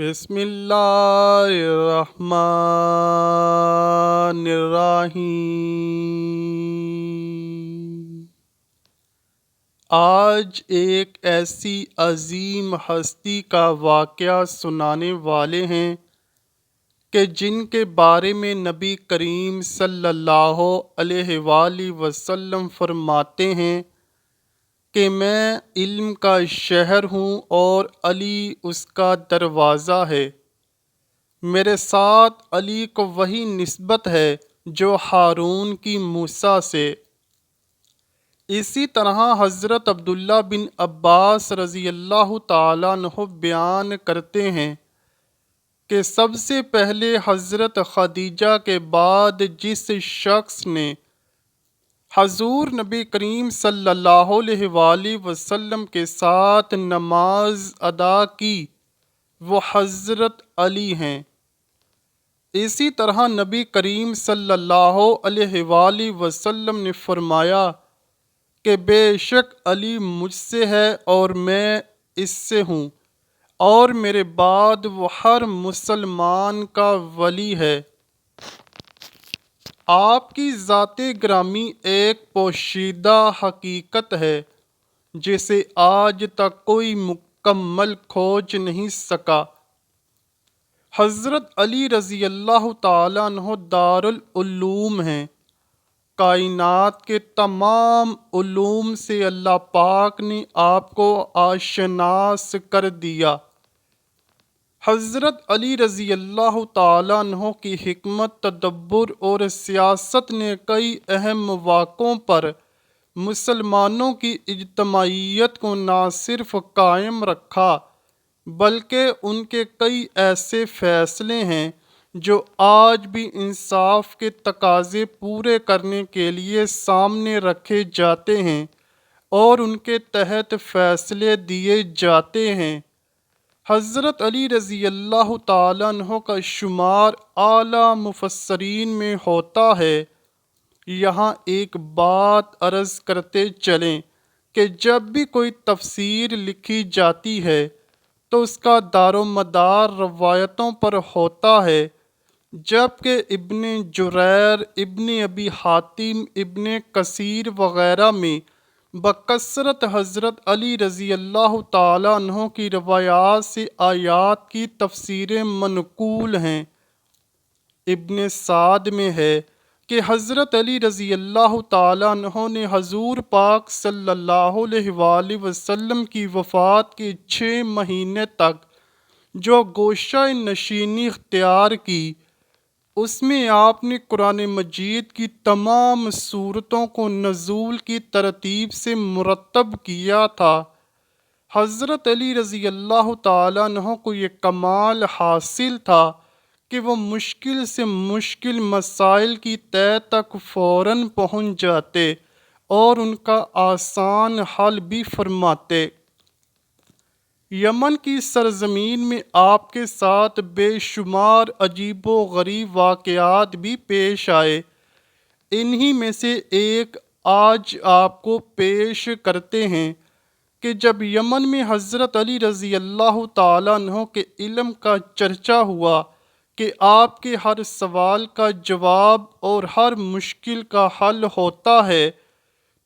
بسم اللہ الرحمن الرحیم۔ آج ایک ایسی عظیم ہستی کا واقعہ سنانے والے ہیں کہ جن کے بارے میں نبی کریم صلی اللہ علیہ وآلہ وسلم فرماتے ہیں کہ میں علم کا شہر ہوں اور علی اس کا دروازہ ہے۔ میرے ساتھ علی کو وہی نسبت ہے جو ہارون کی موسیٰ سے۔ اسی طرح حضرت عبداللہ بن عباس رضی اللہ تعالیٰ عنہ بیان کرتے ہیں کہ سب سے پہلے حضرت خدیجہ کے بعد جس شخص نے حضور نبی کریم صلی اللہ علیہ وآلہ وسلم کے ساتھ نماز ادا کی وہ حضرت علی ہیں۔ اسی طرح نبی کریم صلی اللہ علیہ وآلہ وسلم نے فرمایا کہ بے شک علی مجھ سے ہے اور میں اس سے ہوں، اور میرے بعد وہ ہر مسلمان کا ولی ہے۔ آپ کی ذات گرامی ایک پوشیدہ حقیقت ہے جسے آج تک کوئی مکمل کھوج نہیں سکا۔ حضرت علی رضی اللہ تعالیٰ عنہ دارالعلوم ہیں۔ کائنات کے تمام علوم سے اللہ پاک نے آپ کو آشناس کر دیا۔ حضرت علی رضی اللہ تعالیٰ عنہ کی حکمت، تدبر اور سیاست نے کئی اہم مواقعوں پر مسلمانوں کی اجتماعیت کو نہ صرف قائم رکھا بلکہ ان کے کئی ایسے فیصلے ہیں جو آج بھی انصاف کے تقاضے پورے کرنے کے لیے سامنے رکھے جاتے ہیں اور ان کے تحت فیصلے دیے جاتے ہیں۔ حضرت علی رضی اللہ تعالیٰ عنہ کا شمار اعلیٰ مفسرین میں ہوتا ہے۔ یہاں ایک بات عرض کرتے چلیں کہ جب بھی کوئی تفسیر لکھی جاتی ہے تو اس کا دار و مدار روایتوں پر ہوتا ہے، جبکہ ابن جریر، ابن ابی حاتم، ابن کثیر وغیرہ میں بکثرت حضرت علی رضی اللہ تعالیٰ عنہ کی روایات سے آیات کی تفسیریں منقول ہیں۔ ابن سعد میں ہے کہ حضرت علی رضی اللہ تعالیٰ عنہ نے حضور پاک صلی اللہ علیہ وآلہ وسلم کی وفات کے 6 مہینے تک جو گوشہ نشینی اختیار کی، اس میں آپ نے قرآن مجید کی تمام سورتوں کو نزول کی ترتیب سے مرتب کیا تھا۔ حضرت علی رضی اللہ تعالیٰ عنہ کو یہ کمال حاصل تھا کہ وہ مشکل سے مشکل مسائل کی تہہ تک فوراً پہنچ جاتے اور ان کا آسان حل بھی فرماتے۔ یمن کی سرزمین میں آپ کے ساتھ بے شمار عجیب و غریب واقعات بھی پیش آئے۔ انہی میں سے ایک آج آپ کو پیش کرتے ہیں کہ جب یمن میں حضرت علی رضی اللہ تعالیٰ عنہ کے علم کا چرچا ہوا کہ آپ کے ہر سوال کا جواب اور ہر مشکل کا حل ہوتا ہے،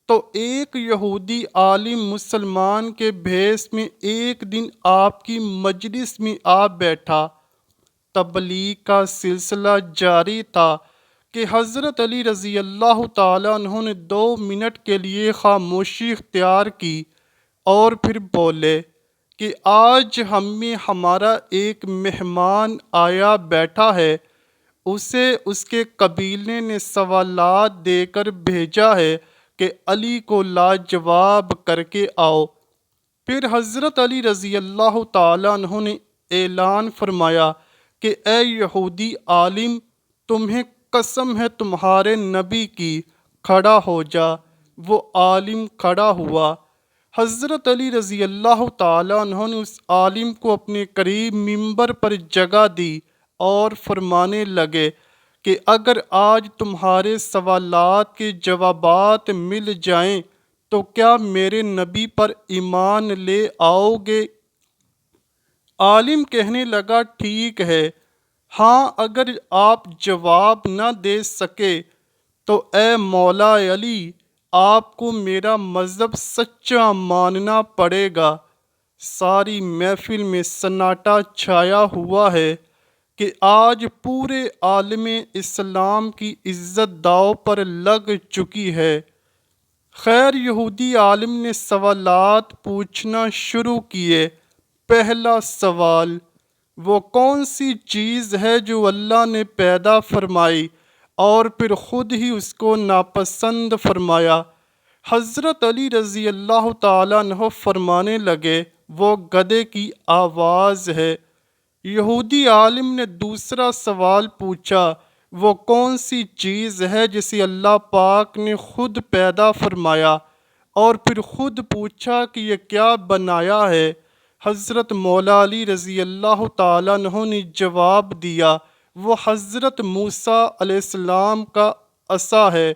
تو ایک یہودی عالم مسلمان کے بھیس میں ایک دن آپ کی مجلس میں آ بیٹھا۔ تبلیغ کا سلسلہ جاری تھا کہ حضرت علی رضی اللہ تعالیٰ عنہ نے 2 منٹ کے لیے خاموشی اختیار کی اور پھر بولے کہ آج ہم میں ہمارا ایک مہمان آیا بیٹھا ہے، اسے اس کے قبیلے نے سوالات دے کر بھیجا ہے کہ علی کو لاجواب کر کے آؤ۔ پھر حضرت علی رضی اللہ تعالیٰ عنہ نے اعلان فرمایا کہ اے یہودی عالم، تمہیں قسم ہے تمہارے نبی کی، کھڑا ہو جا۔ وہ عالم کھڑا ہوا۔ حضرت علی رضی اللہ تعالیٰ عنہ نے اس عالم کو اپنے قریب منبر پر جگہ دی اور فرمانے لگے کہ اگر آج تمہارے سوالات کے جوابات مل جائیں تو کیا میرے نبی پر ایمان لے آؤ گے؟ عالم کہنے لگا ٹھیک ہے، ہاں اگر آپ جواب نہ دے سکے تو اے مولا علی آپ کو میرا مذہب سچا ماننا پڑے گا۔ ساری محفل میں سناٹا چھایا ہوا ہے کہ آج پورے عالم اسلام کی عزت داؤ پر لگ چکی ہے۔ خیر یہودی عالم نے سوالات پوچھنا شروع کیے۔ پہلا سوال، وہ کون سی چیز ہے جو اللہ نے پیدا فرمائی اور پھر خود ہی اس کو ناپسند فرمایا؟ حضرت علی رضی اللہ تعالیٰ عنہ فرمانے لگے، وہ گدھے کی آواز ہے۔ یہودی عالم نے دوسرا سوال پوچھا، وہ کون سی چیز ہے جسے اللہ پاک نے خود پیدا فرمایا اور پھر خود پوچھا کہ یہ کیا بنایا ہے؟ حضرت مولا علی رضی اللہ تعالیٰ عنہ نے جواب دیا، وہ حضرت موسیٰ علیہ السلام کا عصا ہے۔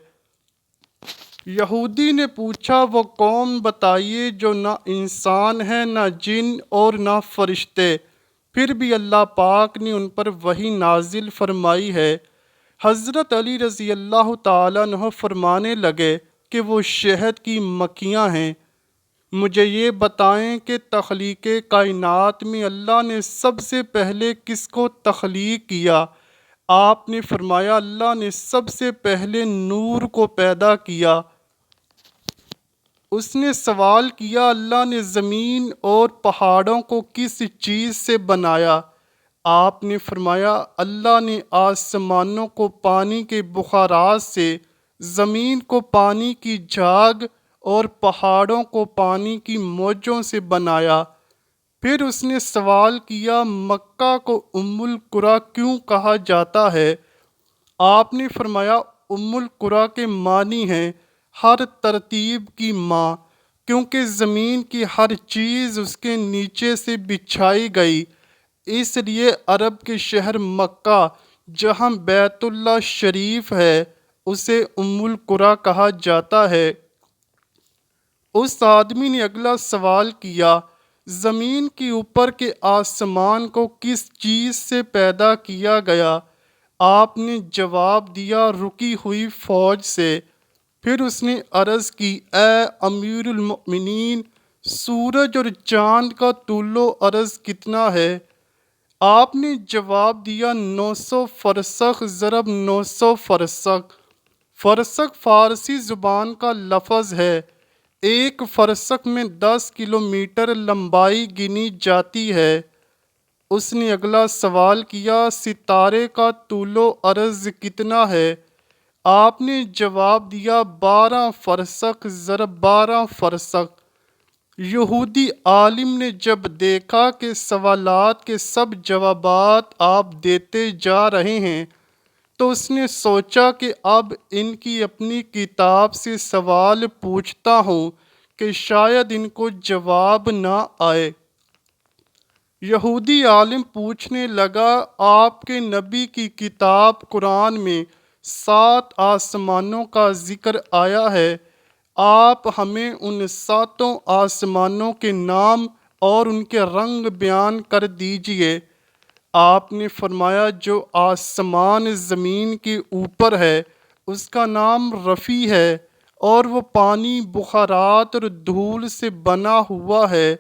یہودی نے پوچھا، وہ قوم بتائیے جو نہ انسان ہے نہ جن اور نہ فرشتے، پھر بھی اللہ پاک نے ان پر وحی نازل فرمائی ہے۔ حضرت علی رضی اللہ تعالیٰ عنہ فرمانے لگے کہ وہ شہد کی مکھیاں ہیں۔ مجھے یہ بتائیں کہ تخلیق کائنات میں اللہ نے سب سے پہلے کس کو تخلیق کیا؟ آپ نے فرمایا اللہ نے سب سے پہلے نور کو پیدا کیا۔ اس نے سوال کیا اللہ نے زمین اور پہاڑوں کو کس چیز سے بنایا؟ آپ نے فرمایا اللہ نے آسمانوں کو پانی کے بخارات سے، زمین کو پانی کی جھاگ اور پہاڑوں کو پانی کی موجوں سے بنایا۔ پھر اس نے سوال کیا مکہ کو ام القریٰ کیوں کہا جاتا ہے؟ آپ نے فرمایا ام القریٰ کے معنی ہیں ہر ترتیب کی ماں، کیونکہ زمین کی ہر چیز اس کے نیچے سے بچھائی گئی، اس لیے عرب کے شہر مکہ جہاں بیت اللہ شریف ہے اسے ام القریٰ کہا جاتا ہے۔ اس آدمی نے اگلا سوال کیا زمین کے اوپر کے آسمان کو کس چیز سے پیدا کیا گیا؟ آپ نے جواب دیا رکی ہوئی فوج سے۔ پھر اس نے عرض کی اے امیر المؤمنین سورج اور چاند کا طول و عرض کتنا ہے؟ آپ نے جواب دیا 900 فرسخ ضرب 900 فرسخ۔ فرسخ فارسی زبان کا لفظ ہے، ایک فرسخ میں 10 کلومیٹر لمبائی گنی جاتی ہے۔ اس نے اگلا سوال کیا ستارے کا طول و عرض کتنا ہے؟ آپ نے جواب دیا 12 فرسخ ضرب 12 فرسخ۔ یہودی عالم نے جب دیکھا کہ سوالات کے سب جوابات آپ دیتے جا رہے ہیں تو اس نے سوچا کہ اب ان کی اپنی کتاب سے سوال پوچھتا ہوں کہ شاید ان کو جواب نہ آئے۔ یہودی عالم پوچھنے لگا آپ کے نبی کی کتاب قرآن میں 7 آسمانوں کا ذکر آیا ہے، آپ ہمیں ان 7 آسمانوں کے نام اور ان کے رنگ بیان کر دیجئے۔ آپ نے فرمایا جو آسمان زمین کے اوپر ہے اس کا نام رفیع ہے اور وہ پانی بخارات اور دھول سے بنا ہوا ہے۔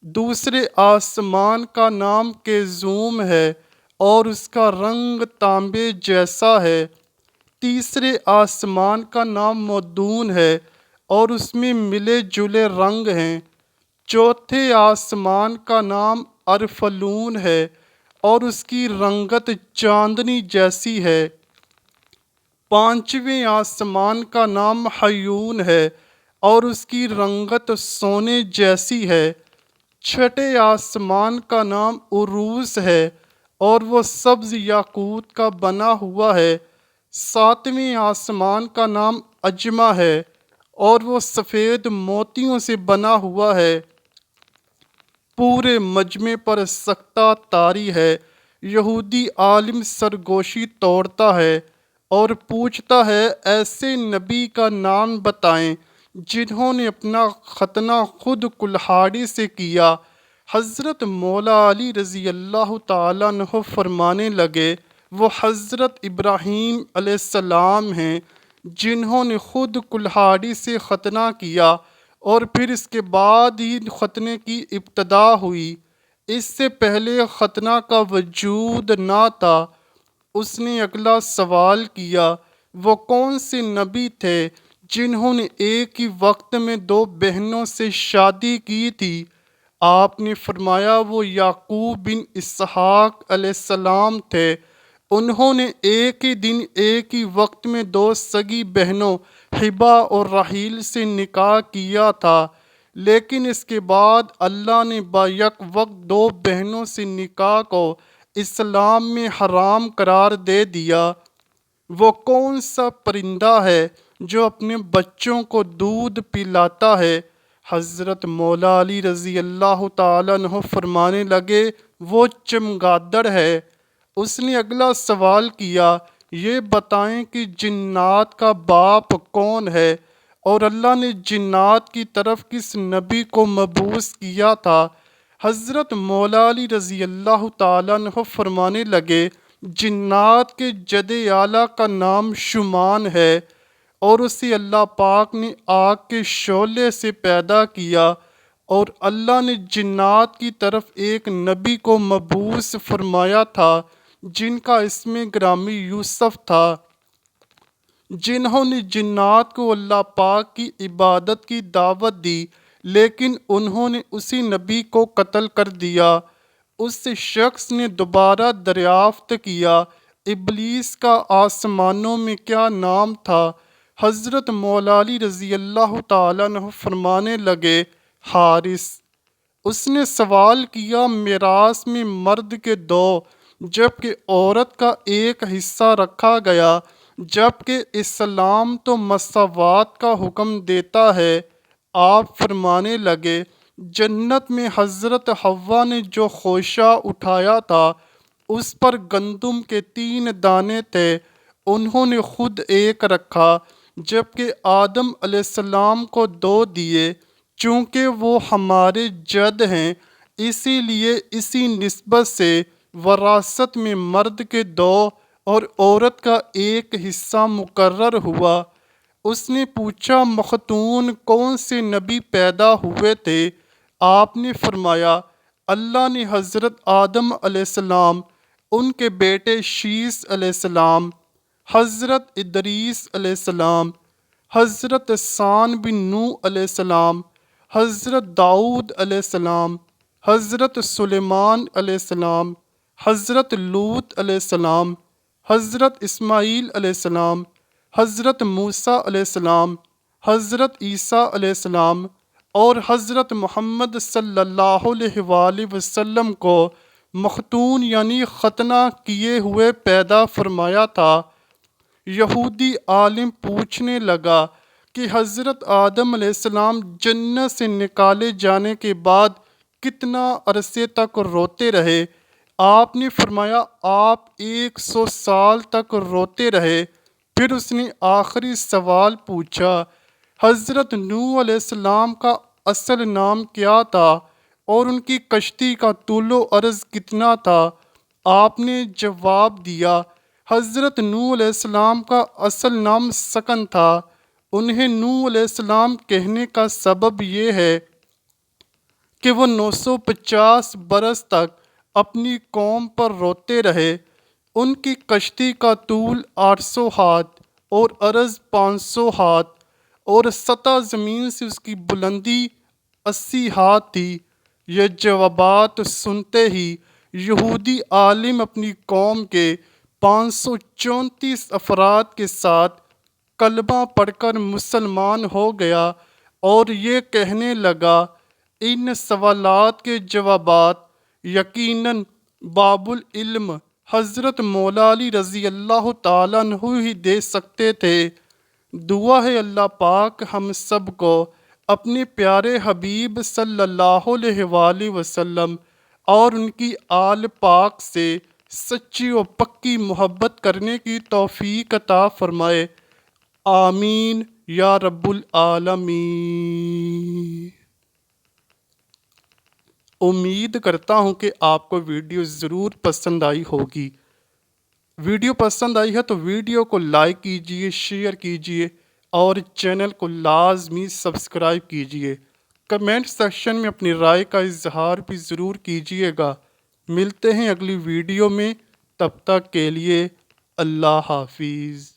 دوسرے آسمان کا نام کیزوم ہے اور اس کا رنگ تانبے جیسا ہے۔ تیسرے آسمان کا نام مودون ہے اور اس میں ملے جلے رنگ ہیں۔ چوتھے آسمان کا نام ارفلون ہے اور اس کی رنگت چاندنی جیسی ہے۔ پانچویں آسمان کا نام حیون ہے اور اس کی رنگت سونے جیسی ہے۔ چھٹے آسمان کا نام عروس ہے اور وہ سبز یاقوت کا بنا ہوا ہے۔ ساتویں آسمان کا نام اجمہ ہے اور وہ سفید موتیوں سے بنا ہوا ہے۔ پورے مجمع پر سکتہ طاری ہے۔ یہودی عالم سرگوشی توڑتا ہے اور پوچھتا ہے ایسے نبی کا نام بتائیں جنہوں نے اپنا ختنہ خود کلہاڑی سے کیا۔ حضرت مولا علی رضی اللہ تعالیٰ عنہ فرمانے لگے، وہ حضرت ابراہیم علیہ السلام ہیں جنہوں نے خود کلہاڑی سے ختنہ کیا اور پھر اس کے بعد ہی ختنے کی ابتدا ہوئی۔ اس سے پہلے ختنہ کا وجود نہ تھا۔ اس نے اگلا سوال کیا، وہ کون سے نبی تھے جنہوں نے ایک ہی وقت میں دو بہنوں سے شادی کی تھی؟ آپ نے فرمایا وہ یعقوب بن اسحاق علیہ السلام تھے۔ انہوں نے ایک ہی دن ایک ہی وقت میں دو سگی بہنوں حبا اور راحیل سے نکاح کیا تھا، لیکن اس کے بعد اللہ نے بیک وقت دو بہنوں سے نکاح کو اسلام میں حرام قرار دے دیا۔ وہ کون سا پرندہ ہے جو اپنے بچوں کو دودھ پلاتا ہے؟ حضرت مولا علی رضی اللہ تعالیٰ عنہ فرمانے لگے، وہ چمگادڑ ہے۔ اس نے اگلا سوال کیا، یہ بتائیں کہ جنات کا باپ کون ہے اور اللہ نے جنات کی طرف کس نبی کو مبعوث کیا تھا؟ حضرت مولا علی رضی اللہ تعالیٰ عنہ فرمانے لگے، جنات کے جد اعلیٰ کا نام شمان ہے اور اسے اللہ پاک نے آگ کے شعلے سے پیدا کیا، اور اللہ نے جنات کی طرف ایک نبی کو مبعوث فرمایا تھا جن کا اسم گرامی یوسف تھا، جنہوں نے جنات کو اللہ پاک کی عبادت کی دعوت دی، لیکن انہوں نے اسی نبی کو قتل کر دیا۔ اس شخص نے دوبارہ دریافت کیا، ابلیس کا آسمانوں میں کیا نام تھا؟ حضرت مولا علی رضی اللہ تعالیٰ عنہ فرمانے لگے، حارث۔ اس نے سوال کیا، میراث میں مرد کے دو جبکہ عورت کا ایک حصہ رکھا گیا، جبکہ اسلام تو مساوات کا حکم دیتا ہے۔ آپ فرمانے لگے، جنت میں حضرت حوا نے جو خوشہ اٹھایا تھا اس پر گندم کے 3 دانے تھے، انہوں نے خود ایک رکھا، جبکہ آدم علیہ السلام کو 2 دیے۔ چونکہ وہ ہمارے جد ہیں، اسی لیے اسی نسبت سے وراثت میں مرد کے 2 اور عورت کا 1 حصہ مقرر ہوا۔ اس نے پوچھا، مختون کون سے نبی پیدا ہوئے تھے؟ آپ نے فرمایا، اللہ نے حضرت آدم علیہ السلام، ان کے بیٹے شیس علیہ السلام، حضرت ادریس علیہ السلام، حضرت سان بن نوح علیہ السلام، حضرت داؤد علیہ السلام، حضرت سلیمان علیہ السلام، حضرت لوط علیہ السلام، حضرت اسماعیل علیہ السلام، حضرت موسیٰ علیہ السلام، حضرت عیسیٰ علیہ السلام اور حضرت محمد صلی اللہ علیہ وآلہ وسلم کو مختون یعنی ختنہ کیے ہوئے پیدا فرمایا تھا۔ یہودی عالم پوچھنے لگا کہ حضرت آدم علیہ السلام جنت سے نکالے جانے کے بعد کتنا عرصے تک روتے رہے؟ آپ نے فرمایا، آپ 100 سال تک روتے رہے۔ پھر اس نے آخری سوال پوچھا، حضرت نوح علیہ السلام کا اصل نام کیا تھا اور ان کی کشتی کا طول و عرض کتنا تھا؟ آپ نے جواب دیا، حضرت نوح علیہ السلام کا اصل نام سکن تھا۔ انہیں نوح علیہ السلام کہنے کا سبب یہ ہے کہ وہ 950 برس تک اپنی قوم پر روتے رہے۔ ان کی کشتی کا طول 800 ہاتھ اور عرض 500 ہاتھ اور سطح زمین سے اس کی بلندی 80 ہاتھ تھی۔ یہ جوابات سنتے ہی یہودی عالم اپنی قوم کے 534 افراد کے ساتھ کلمہ پڑھ کر مسلمان ہو گیا اور یہ کہنے لگا، ان سوالات کے جوابات یقیناً باب العلم حضرت مولا علی رضی اللہ تعالیٰ عنہ ہی دے سکتے تھے۔ دعا ہے اللہ پاک ہم سب کو اپنے پیارے حبیب صلی اللہ علیہ وآلہ وسلم اور ان کی آل پاک سے سچی و پکی محبت کرنے کی توفیق عطا فرمائے، آمین یا رب العالمین۔ امید کرتا ہوں کہ آپ کو ویڈیو ضرور پسند آئی ہوگی۔ ویڈیو پسند آئی ہے تو ویڈیو کو لائک کیجئے، شیئر کیجئے اور چینل کو لازمی سبسکرائب کیجئے۔ کمنٹ سیکشن میں اپنی رائے کا اظہار بھی ضرور کیجئے گا۔ ملتے ہیں اگلی ویڈیو میں، تب تک کے لیے اللہ حافظ۔